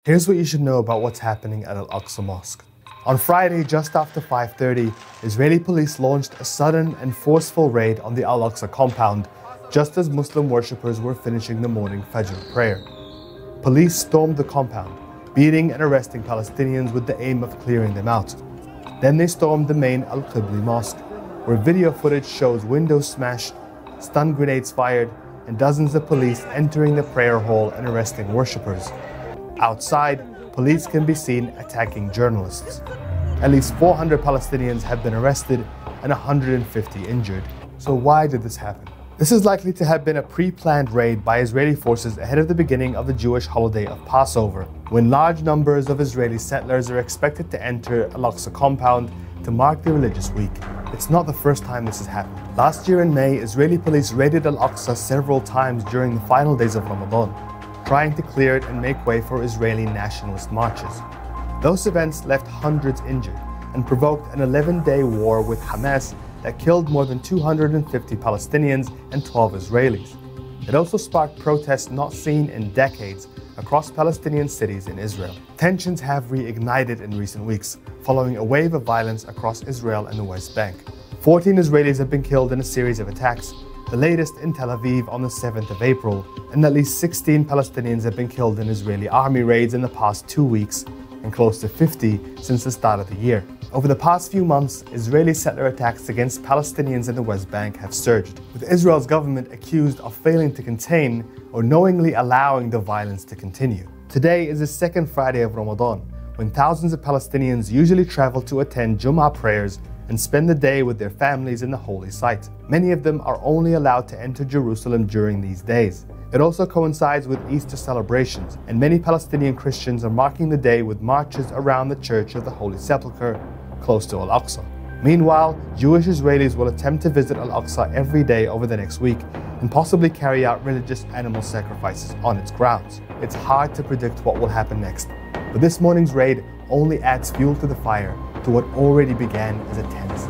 Here's what you should know about what's happening at Al-Aqsa Mosque. On Friday, just after 5:30, Israeli police launched a sudden and forceful raid on the Al-Aqsa compound, just as Muslim worshippers were finishing the morning Fajr prayer. Police stormed the compound, beating and arresting Palestinians with the aim of clearing them out. Then they stormed the main Al-Qibli Mosque, where video footage shows windows smashed, stun grenades fired, and dozens of police entering the prayer hall and arresting worshippers. Outside, police can be seen attacking journalists. At least 400 Palestinians have been arrested and 150 injured. So why did this happen? This is likely to have been a pre-planned raid by Israeli forces ahead of the beginning of the Jewish holiday of Passover, when large numbers of Israeli settlers are expected to enter Al-Aqsa compound to mark the religious week. It's not the first time this has happened. Last year in May, Israeli police raided Al-Aqsa several times during the final days of Ramadan, trying to clear it and make way for Israeli nationalist marches. Those events left hundreds injured and provoked an 11-day war with Hamas that killed more than 250 Palestinians and 12 Israelis. It also sparked protests not seen in decades across Palestinian cities in Israel. Tensions have reignited in recent weeks, following a wave of violence across Israel and the West Bank. 14 Israelis have been killed in a series of attacks, the latest in Tel Aviv on the 7th of April, and at least 16 Palestinians have been killed in Israeli army raids in the past 2 weeks, and close to 50 since the start of the year. Over the past few months, Israeli settler attacks against Palestinians in the West Bank have surged, with Israel's government accused of failing to contain or knowingly allowing the violence to continue. Today is the second Friday of Ramadan, when thousands of Palestinians usually travel to attend Jummah prayers and spend the day with their families in the holy site. Many of them are only allowed to enter Jerusalem during these days. It also coincides with Easter celebrations, and many Palestinian Christians are marking the day with marches around the Church of the Holy Sepulchre, close to Al-Aqsa. Meanwhile, Jewish Israelis will attempt to visit Al-Aqsa every day over the next week and possibly carry out religious animal sacrifices on its grounds. It's hard to predict what will happen next, but this morning's raid only adds fuel to the fire to what already began as a tense